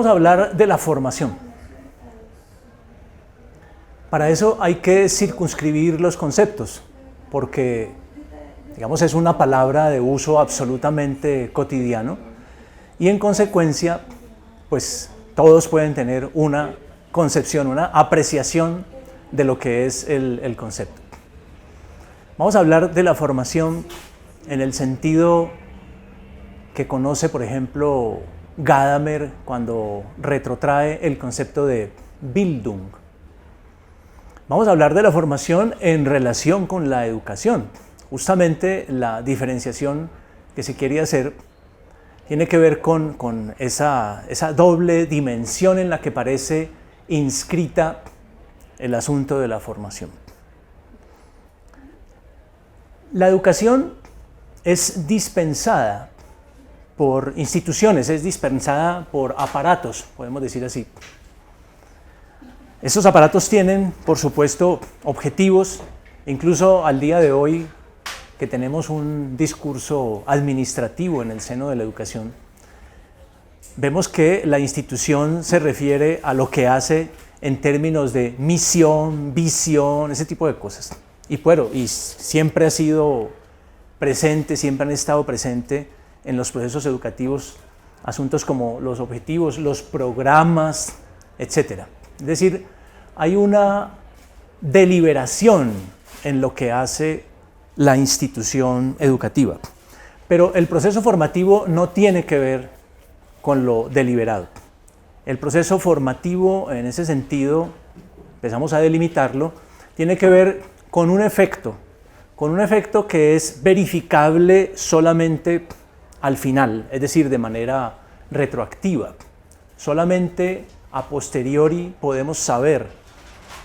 Vamos a hablar de la formación. Para eso hay que circunscribir los conceptos, porque, digamos, es una palabra de uso absolutamente cotidiano y en consecuencia, pues todos pueden tener una concepción, una apreciación de lo que es el concepto. Vamos a hablar de la formación en el sentido que conoce, por ejemplo, Gadamer cuando retrotrae el concepto de Bildung. Vamos a hablar de la formación en relación con la educación. Justamente la diferenciación que se quiere hacer tiene que ver con esa doble dimensión en la que parece inscrita el asunto de la formación. La educación es dispensada por instituciones, es dispensada por aparatos, podemos decir así. Estos aparatos tienen, por supuesto, objetivos, incluso al día de hoy que tenemos un discurso administrativo en el seno de la educación, vemos que la institución se refiere a lo que hace en términos de misión, visión, ese tipo de cosas. Y bueno, y siempre ha sido presente, siempre han estado presentes en los procesos educativos asuntos como los objetivos, los programas, etc. Es decir, hay una deliberación en lo que hace la institución educativa. Pero el proceso formativo no tiene que ver con lo deliberado. El proceso formativo, en ese sentido, empezamos a delimitarlo, tiene que ver con un efecto que es verificable solamente al final, es decir, de manera retroactiva. Solamente a posteriori podemos saber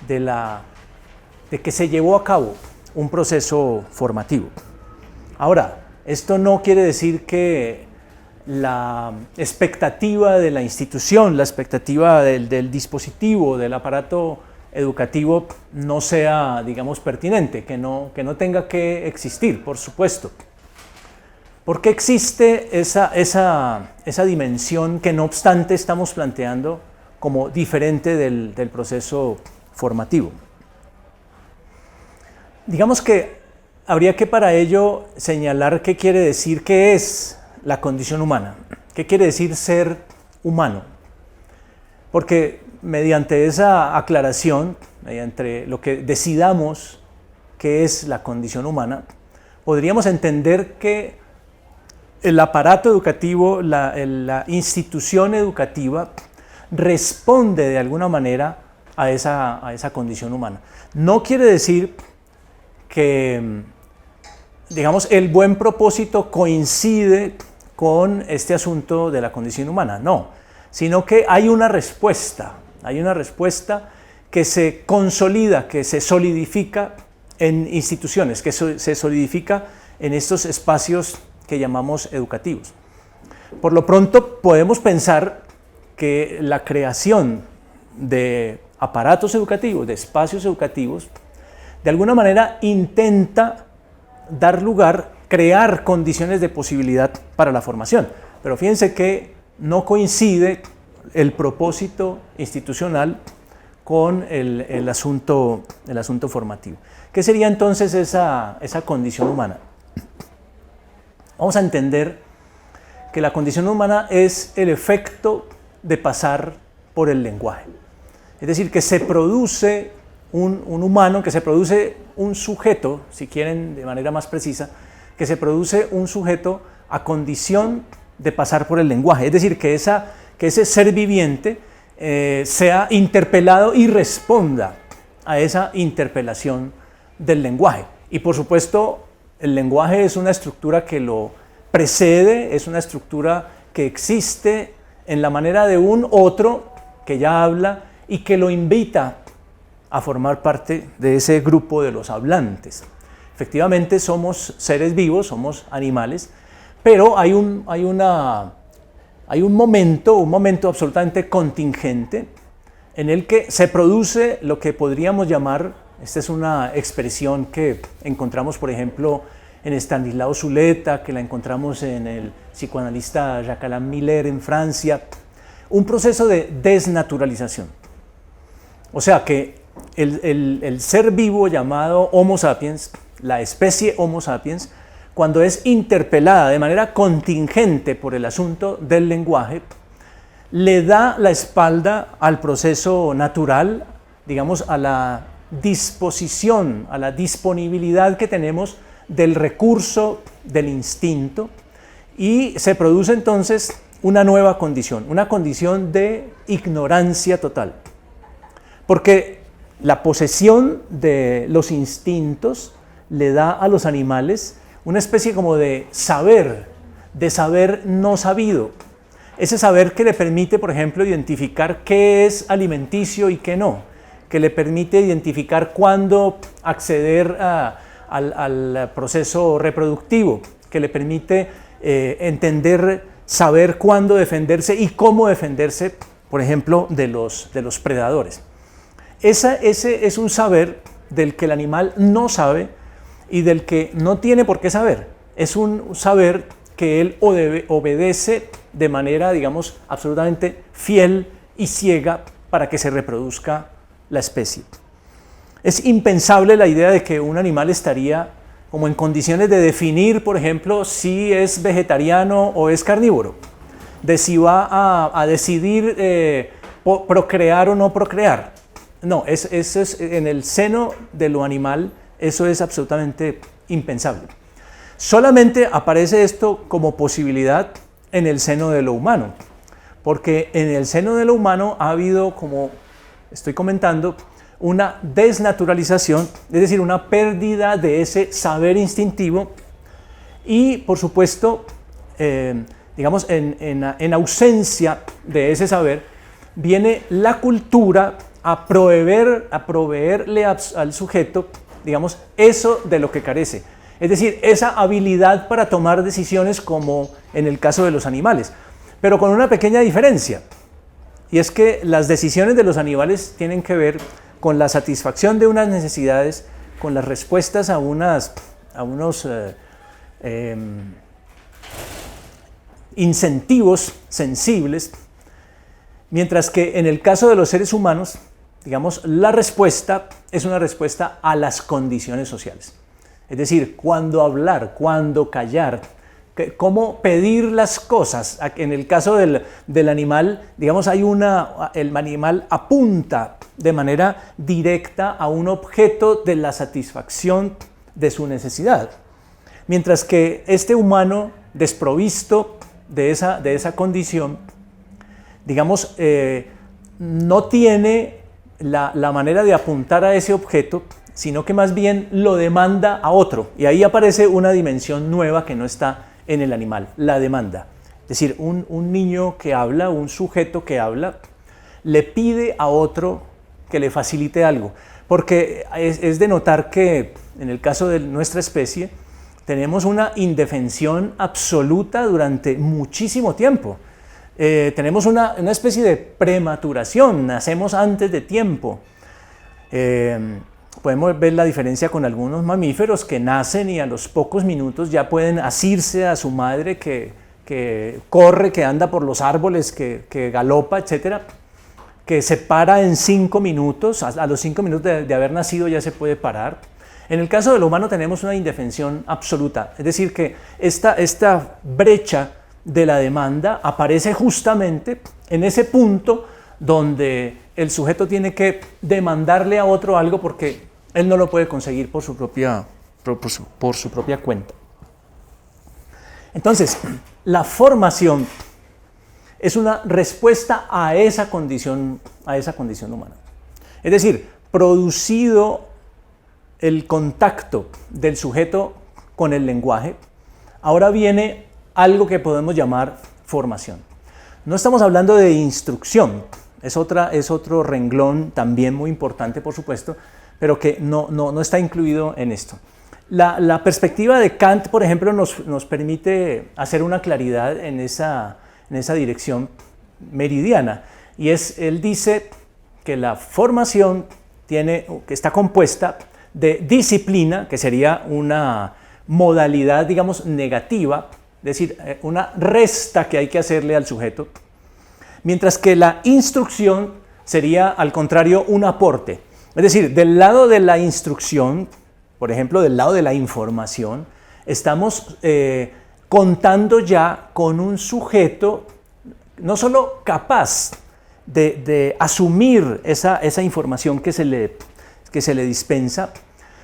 de que se llevó a cabo un proceso formativo. Ahora, esto no quiere decir que la expectativa de la institución, la expectativa del dispositivo, del aparato educativo no sea, digamos, pertinente, que no tenga que existir, por supuesto. ¿Por qué existe esa dimensión que no obstante estamos planteando como diferente del proceso formativo? Digamos que habría que para ello señalar qué quiere decir, qué es la condición humana, qué quiere decir ser humano. Porque mediante esa aclaración, mediante lo que decidamos qué es la condición humana, podríamos entender que el aparato educativo, la institución educativa, responde de alguna manera a esa condición humana. No quiere decir que, digamos, el buen propósito coincide con este asunto de la condición humana, no, sino que hay una respuesta que se consolida, que se solidifica en instituciones, que se solidifica en estos espacios que llamamos educativos. Por lo pronto podemos pensar que la creación de aparatos educativos, de espacios educativos, de alguna manera intenta dar lugar, crear condiciones de posibilidad para la formación. Pero fíjense que no coincide el propósito institucional con el asunto formativo. ¿Qué sería entonces esa condición humana? Vamos a entender que la condición humana es el efecto de pasar por el lenguaje. Es decir, que se produce un humano, que se produce un sujeto, si quieren de manera más precisa, que se produce un sujeto a condición de pasar por el lenguaje. Es decir, que ese ser viviente sea interpelado y responda a esa interpelación del lenguaje. Y por supuesto, el lenguaje es una estructura que lo precede, es una estructura que existe en la manera de un otro que ya habla y que lo invita a formar parte de ese grupo de los hablantes. Efectivamente somos seres vivos, somos animales, pero hay un momento absolutamente contingente en el que se produce lo que podríamos llamar, esta es una expresión que encontramos, por ejemplo, en Estanislao Zuleta, que la encontramos en el psicoanalista Jacques-Alain Miller en Francia, un proceso de desnaturalización. O sea que el ser vivo llamado Homo sapiens, la especie Homo sapiens, cuando es interpelada de manera contingente por el asunto del lenguaje, le da la espalda al proceso natural, digamos, a la disposición, a la disponibilidad que tenemos del recurso del instinto, y se produce entonces una nueva condición, una condición de ignorancia total. Porque la posesión de los instintos le da a los animales una especie como de saber no sabido. Ese saber que le permite, por ejemplo, identificar qué es alimenticio y qué no, que le permite identificar cuándo acceder al proceso reproductivo, que le permite saber cuándo defenderse y cómo defenderse, por ejemplo, de los predadores. Ese es un saber del que el animal no sabe y del que no tiene por qué saber. Es un saber que él obedece de manera, digamos, absolutamente fiel y ciega para que se reproduzca la especie. Es impensable la idea de que un animal estaría como en condiciones de definir, por ejemplo, si es vegetariano o es carnívoro, de si va a decidir procrear o no procrear. No, eso es en el seno de lo animal, eso es absolutamente impensable. Solamente aparece esto como posibilidad en el seno de lo humano, porque en el seno de lo humano ha habido, como estoy comentando, una desnaturalización, es decir, una pérdida de ese saber instintivo y, por supuesto, digamos, en ausencia de ese saber, viene la cultura a proveerle al sujeto, digamos, eso de lo que carece. Es decir, esa habilidad para tomar decisiones como en el caso de los animales, pero con una pequeña diferencia, y es que las decisiones de los animales tienen que ver con la satisfacción de unas necesidades, con las respuestas a unos incentivos sensibles, mientras que en el caso de los seres humanos, digamos, la respuesta es una respuesta a las condiciones sociales. Es decir, cuándo hablar, cuándo callar, cómo pedir las cosas. En el caso del animal, digamos, el animal apunta de manera directa a un objeto de la satisfacción de su necesidad. Mientras que este humano desprovisto de esa condición, digamos, no tiene la manera de apuntar a ese objeto, sino que más bien lo demanda a otro. Y ahí aparece una dimensión nueva que no está en el animal, la demanda. Es decir, un niño que habla, un sujeto que habla, le pide a otro que le facilite algo. Porque es de notar que en el caso de nuestra especie tenemos una indefensión absoluta durante muchísimo tiempo. Tenemos una especie de prematuración, nacemos antes de tiempo. Podemos ver la diferencia con algunos mamíferos que nacen y a los pocos minutos ya pueden asirse a su madre que corre, que anda por los árboles, que galopa, etc. Que se para en 5 minutos, a los 5 minutos de haber nacido ya se puede parar. En el caso del humano tenemos una indefensión absoluta, es decir, que esta brecha de la demanda aparece justamente en ese punto donde el sujeto tiene que demandarle a otro algo porque él no lo puede conseguir por su propia cuenta. Entonces, la formación es una respuesta a esa condición humana. Es decir, producido el contacto del sujeto con el lenguaje, ahora viene algo que podemos llamar formación. No estamos hablando de instrucción, es otro renglón también muy importante, por supuesto, pero que no está incluido en esto. La perspectiva de Kant, por ejemplo, nos permite hacer una claridad en esa dirección meridiana, y él dice que la formación que está compuesta de disciplina, que sería una modalidad, digamos, negativa, es decir, una resta que hay que hacerle al sujeto, mientras que la instrucción sería, al contrario, un aporte. Es decir, del lado de la instrucción, por ejemplo, del lado de la información, estamos contando ya con un sujeto no solo capaz de asumir esa información que se le dispensa,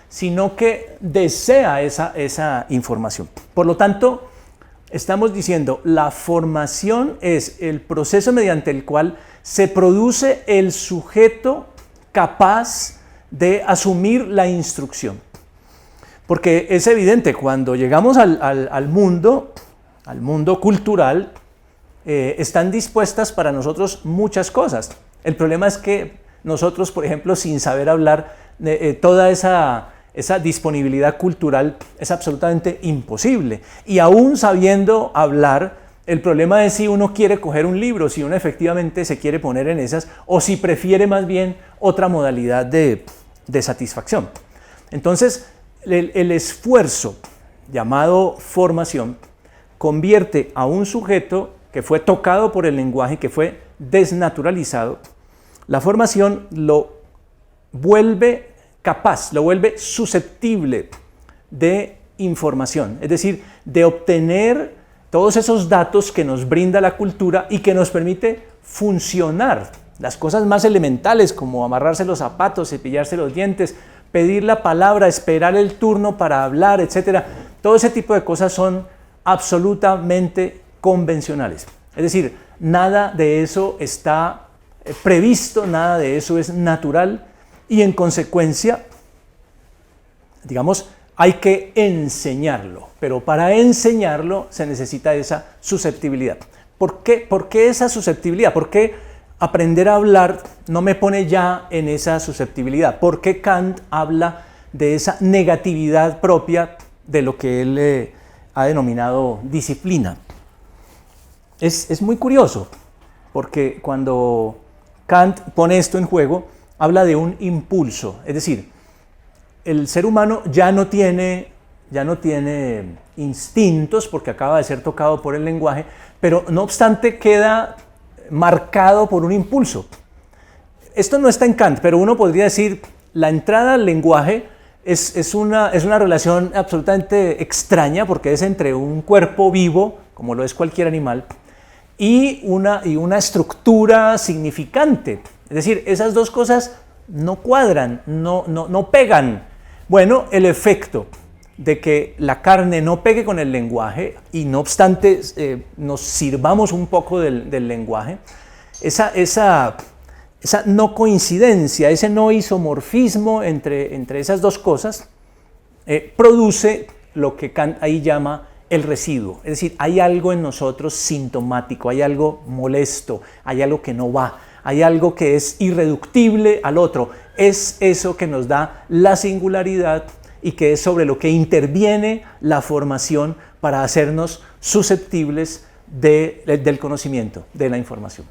sino que desea esa información. Por lo tanto, estamos diciendo, la formación es el proceso mediante el cual se produce el sujeto capaz de asumir la instrucción. Porque es evidente, cuando llegamos al mundo cultural, están dispuestas para nosotros muchas cosas. El problema es que nosotros, por ejemplo, sin saber hablar, toda esa disponibilidad cultural es absolutamente imposible. Y aún sabiendo hablar, el problema es si uno quiere coger un libro, si uno efectivamente se quiere poner en esas, o si prefiere más bien otra modalidad de satisfacción. Entonces, el esfuerzo llamado formación convierte a un sujeto que fue tocado por el lenguaje, que fue desnaturalizado. La formación lo vuelve capaz, lo vuelve susceptible de información, es decir, de obtener todos esos datos que nos brinda la cultura y que nos permite funcionar. Las cosas más elementales como amarrarse los zapatos, cepillarse los dientes, pedir la palabra, esperar el turno para hablar, etc. Todo ese tipo de cosas son absolutamente convencionales. Es decir, nada de eso está previsto, nada de eso es natural y en consecuencia, digamos, hay que enseñarlo, pero para enseñarlo se necesita esa susceptibilidad. ¿Por qué esa susceptibilidad? ¿Por qué aprender a hablar no me pone ya en esa susceptibilidad? ¿Por qué Kant habla de esa negatividad propia de lo que él ha denominado disciplina? Es muy curioso, porque cuando Kant pone esto en juego, habla de un impulso, es decir, el ser humano ya no tiene instintos porque acaba de ser tocado por el lenguaje, pero no obstante queda marcado por un impulso. Esto no está en Kant, pero uno podría decir la entrada al lenguaje es una relación absolutamente extraña porque es entre un cuerpo vivo, como lo es cualquier animal, y una estructura significante. Es decir, esas dos cosas no cuadran, no pegan. Bueno, el efecto de que la carne no pegue con el lenguaje y no obstante nos sirvamos un poco del lenguaje, esa no coincidencia, ese no isomorfismo entre esas dos cosas produce lo que Kant ahí llama el residuo. Es decir, hay algo en nosotros sintomático, hay algo molesto, hay algo que no va, hay algo que es irreductible al otro. Es eso que nos da la singularidad y que es sobre lo que interviene la formación para hacernos susceptibles del conocimiento, de la información.